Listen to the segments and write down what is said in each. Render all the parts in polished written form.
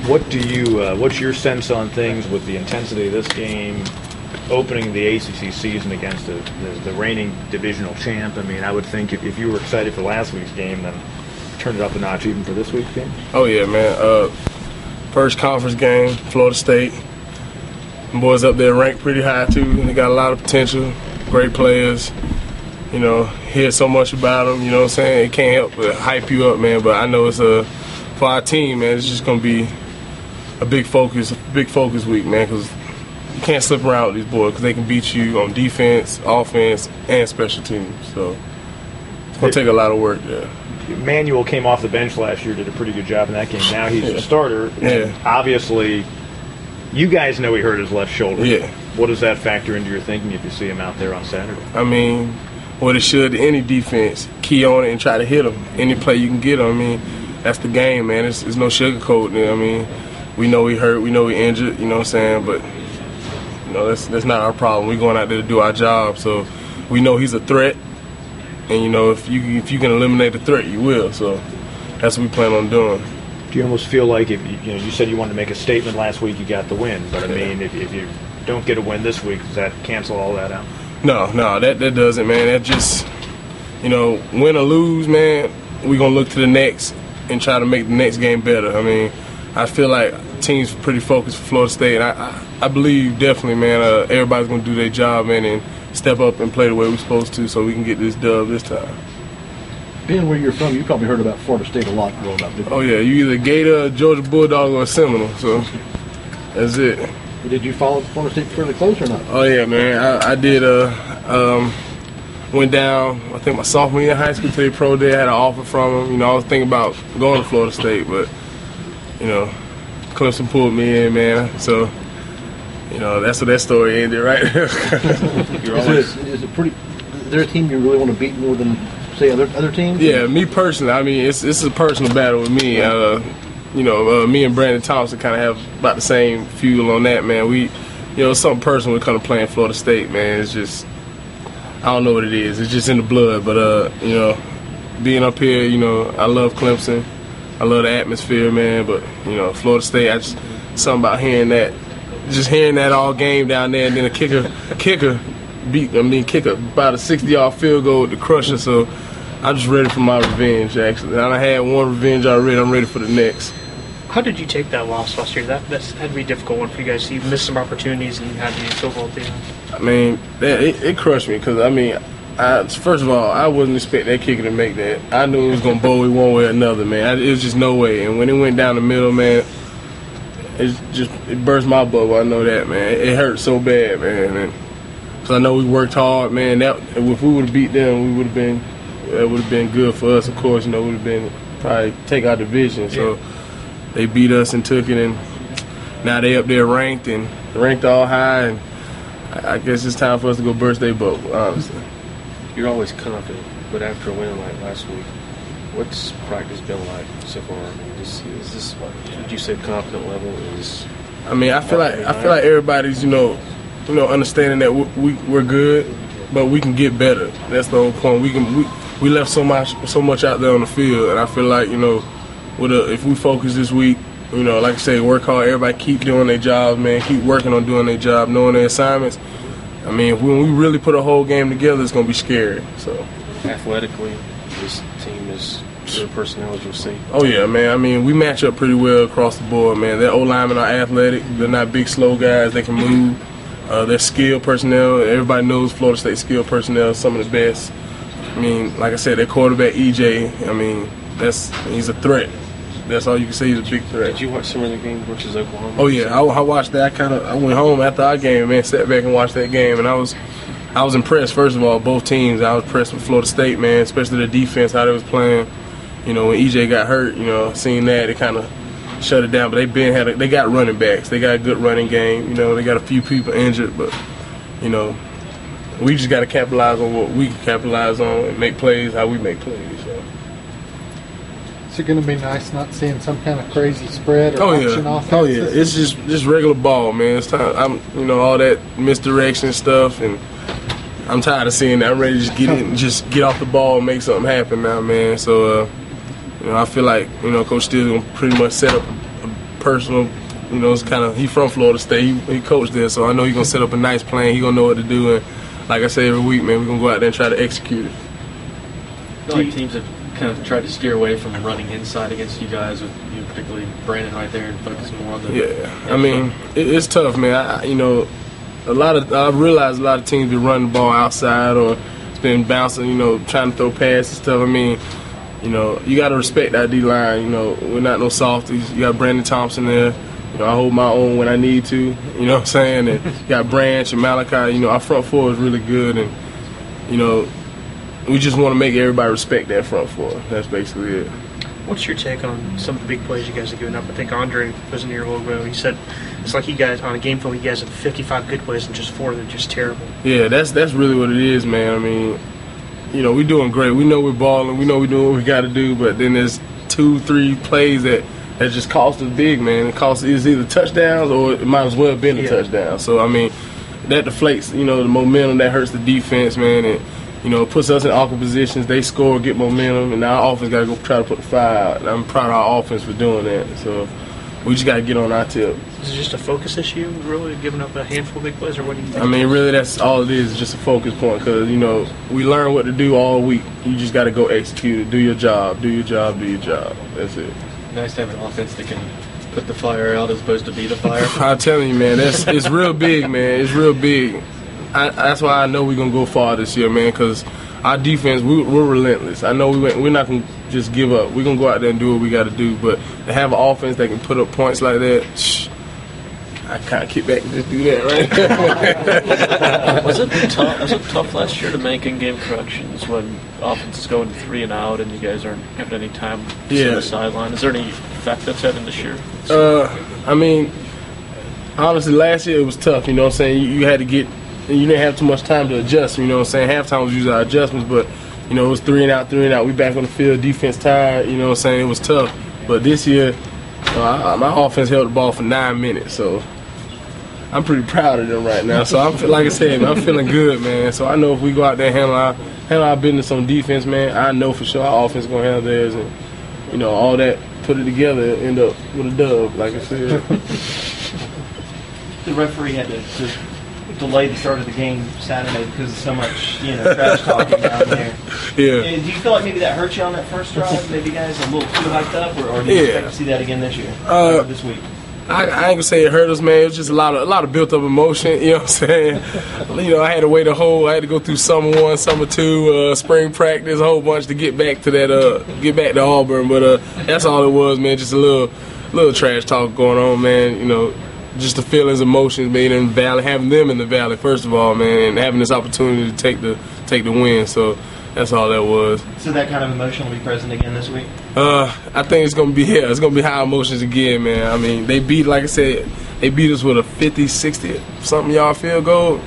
What's your sense on things with the intensity of this game, opening the ACC season against the reigning divisional champ? I mean, I would think if you were excited for last week's game, then turn it up a notch even for this week's game. Oh yeah, man. First conference game, Florida State. The boys up there ranked pretty high too. They got a lot of potential, great players. You know, hear so much about them. You know what I'm saying? It can't help but hype you up, man. But I know it's for our team, man. It's just gonna be a big focus week, man. Because you can't slip around with these boys because they can beat you on defense, offense, and special teams. So it's gonna take a lot of work. Yeah. Manuel came off the bench last year, did a pretty good job in that game. Now he's the starter. Yeah. Obviously, you guys know he hurt his left shoulder. Yeah. What does that factor into your thinking if you see him out there on Saturday? I mean, what it should any defense, key on it and try to hit him. Any play you can get him. I mean, that's the game, man. It's no sugarcoating. I mean, we know he hurt, we know he injured, you know what I'm saying? But, you know, that's not our problem. We're going out there to do our job. So we know he's a threat. And, you know, if you can eliminate the threat, you will. So that's what we plan on doing. Do you almost feel like if you said you wanted to make a statement last week, you got the win. But, I mean, if you don't get a win this week, does that cancel all that out? No, that doesn't, man. That just, you know, win or lose, man, we're going to look to the next and try to make the next game better. I mean, I feel like teams are pretty focused for Florida State. And I believe definitely, man, everybody's going to do their job, man, and step up and play the way we're supposed to so we can get this dub this time. Being where you're from, you probably heard about Florida State a lot growing up, didn't you? Oh, yeah. You either Gator, Georgia Bulldog, or Seminole. So that's it. Did you follow Florida State fairly close or not? Oh, yeah, man. I did. Went down, I think, my sophomore year in high school to the pro day. I had an offer from them. You know, I was thinking about going to Florida State, but, you know, Clemson pulled me in, man. So, you know, that's what that story ended, right? Is there a team you really want to beat more than, say, other teams? Yeah, me personally. I mean, it's a personal battle with me. You know, me and Brandon Thompson kind of have about the same fuel on that, man. You know, it's something personal when it comes to playing Florida State, man. It's just, I don't know what it is. It's just in the blood. But, you know, being up here, you know, I love Clemson. I love the atmosphere, man. But, you know, Florida State, something about hearing that all game down there, and then a kicker kick about a 60-yard field goal to crush us. So I'm just ready for my revenge, actually. I had one revenge already. I'm ready for the next. How did you take that loss last year? That had to be a difficult one for you guys. You missed some opportunities and you had the so-called team. I mean, it crushed me because, I mean, first of all, I wasn't expecting that kicker to make that. I knew it was going to bowl one way or another, man. It was just no way. And when it went down the middle, man, it burst my bubble. I know that, man. It hurt so bad, man. Because I know we worked hard, man. If we would have beat them, it would have been good for us, of course. You know, would have been probably take our division. So they beat us and took it, and now they up there ranked all high. And I guess it's time for us to go burst their bubble, honestly. You're always confident, but after a win like last week, what's practice been like so far? I mean, is this would you say confident level is? I mean, I feel like everybody's you know understanding that we're good, but we can get better. That's the whole point. We left so much out there on the field, and I feel like, you know, if we focus this week, you know, like I say, work hard. Everybody keep doing their jobs, man. Keep working on doing their job, knowing their assignments. I mean, when we really put a whole game together, it's gonna be scary. So, athletically, this team is good personnel, as you'll see. Oh yeah, man. I mean, we match up pretty well across the board, man. Their O-linemen are athletic. They're not big, slow guys. They can move. They're skilled personnel. Everybody knows Florida State skilled personnel is some of the best. I mean, like I said, their quarterback EJ. I mean, he's a threat. That's all you can say. He's a big threat. Did you watch some of the game versus Oklahoma? Oh yeah, I watched that. I went home after our game, man. Sat back and watched that game, and I was impressed. First of all, both teams. I was impressed with Florida State, man, especially the defense, how they was playing. You know, when EJ got hurt, you know, seeing that, it kind of shut it down. But they got running backs. They got a good running game. You know, they got a few people injured, but you know, we just got to capitalize on what we can capitalize on and make plays how we make plays. So. Is it going to be nice not seeing some kind of crazy spread or option offense? Oh yeah, it's just regular ball, man. It's time. All that misdirection stuff, and I'm tired of seeing that. I'm ready to just get in, just get off the ball and make something happen now, man. So, I feel like Coach Steele's gonna pretty much set up personal. You know, it's kind of, he from Florida State. He coached there, so I know he's going to set up a nice plan. He's going to know what to do. And like I say every week, man, we're going to go out there and try to execute it. I feel like teams have kind of tried to steer away from running inside against you guys, with you, particularly Brandon right there, and focus more on the. Yeah, I mean, it's tough, man. I realize a lot of teams be running the ball outside, or it's been bouncing, you know, trying to throw passes and stuff. I mean, you know, you got to respect that D-line. You know, we're not no softies. You got Brandon Thompson there. You know, I hold my own when I need to. You know what I'm saying? And you got Branch and Malachi. You know, our front four is really good, and you know, we just want to make everybody respect that front four. That's basically it. What's your take on some of the big plays you guys have given up? I think Andre was in here a little ago. He said it's like you guys on a game film. You guys have 55 good plays and just 4 that are just terrible. Yeah, that's really what it is, man. I mean, you know, we're doing great. We know we're balling. We know we're doing what we got to do. But then there's 2-3 plays that just cost us big, man. It costs is either touchdowns or it might as well have been a touchdown. So I mean, that deflates, you know, the momentum. That hurts the defense, man, and you know, it puts us in awkward positions. They score, get momentum, and now our offense got to go try to put the fire out. And I'm proud of our offense for doing that. So we just got to get on our tip. Is it just a focus issue, really, giving up a handful of big plays, or what do you think? I mean, really, that's all it is, just a focus point. Because, you know, we learn what to do all week. You just got to go execute it. Do your job. Do your job. Do your job. That's it. Nice to have an offense that can put the fire out as opposed to be the fire. I'm telling you, man, it's real big, man. It's real big. That's why I know we're going to go far this year, man, because our defense, we're relentless. I know we're not going to just give up. We're going to go out there and do what we got to do. But to have an offense that can put up points like that, I can't kick back and just do that, right? Was it tough last year to make in-game corrections when offense is going 3 and out and you guys aren't having any time to see the sideline? Is there any effect that's had in this year? I mean, honestly, last year it was tough. You know what I'm saying? You had to get, you didn't have too much time to adjust. You know what I'm saying? Halftime was usually our adjustments, but you know, it was 3 and out, 3 and out. We back on the field, defense tired. You know what I'm saying? It was tough. But this year, my offense held the ball for 9 minutes, so I'm pretty proud of them right now. So like I said, I'm feeling good, man. So I know if we go out there and handle our business on defense, man, I know for sure our offense is gonna handle theirs, and you know, all that put it together, end up with a dub, like I said. The referee had to delay the start of the game Saturday because of so much, you know, trash talking down there. Yeah. Do you feel like maybe that hurt you on that first drive? Maybe you guys a little too hyped up, or do you expect to see that again this year, this week? I ain't gonna say it hurt us, man. It was just a lot of built up emotion. You know what I'm saying? You know, I had to wait I had to go through summer 1, summer 2, spring practice, a whole bunch to get back to that, get back to Auburn. But that's all it was, man. Just a little trash talk going on, man. You know, just the feelings, emotions, being in the valley, having them in the valley, first of all, man, and having this opportunity to take the win. So that's all that was. So that kind of emotion will be present again this week? I think it's gonna be here. It's gonna be high emotions again, man. I mean, they beat, like I said, they beat us with a 50, 60 something yard field goal.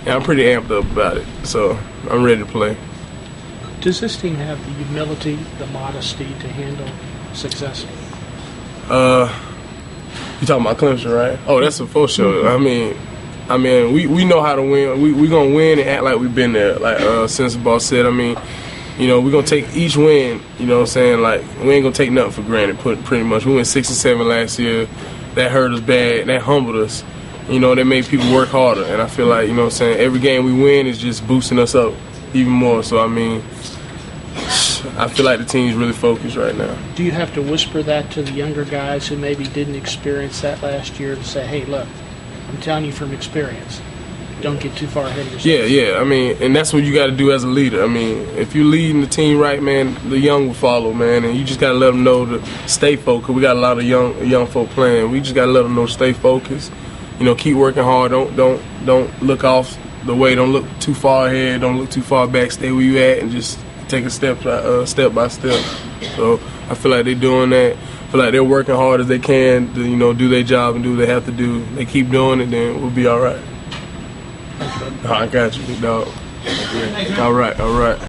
And I'm pretty amped up about it. So I'm ready to play. Does this team have the humility, the modesty to handle success? You talking about Clemson, right? Oh, that's a full show. I mean, we know how to win. We gonna win and act like we've been there. Like Sensible Boss said. I mean, you know, we're gonna take each win. You know what I'm saying? Like, we ain't gonna take nothing for granted. Pretty much, we went 6-7 last year. That hurt us bad. That humbled us. You know, that made people work harder. And I feel like, you know what I'm saying, every game we win is just boosting us up even more. So I mean, I feel like the team's really focused right now. Do you have to whisper that to the younger guys who maybe didn't experience that last year to say, hey, look, I'm telling you from experience, don't get too far ahead of yourself? Yeah. I mean, and that's what you got to do as a leader. I mean, if you're leading the team right, man, the young will follow, man, and you just got to let them know to stay focused. We got a lot of young folk playing. We just got to let them know to stay focused. You know, keep working hard. Don't look off the way. Don't look too far ahead. Don't look too far back. Stay where you at and just take a step by step. So I feel like they're doing that. I feel like they're working hard as they can to, you know, do their job and do what they have to do. They keep doing it, then we'll be all right. I got you, big dog. All right.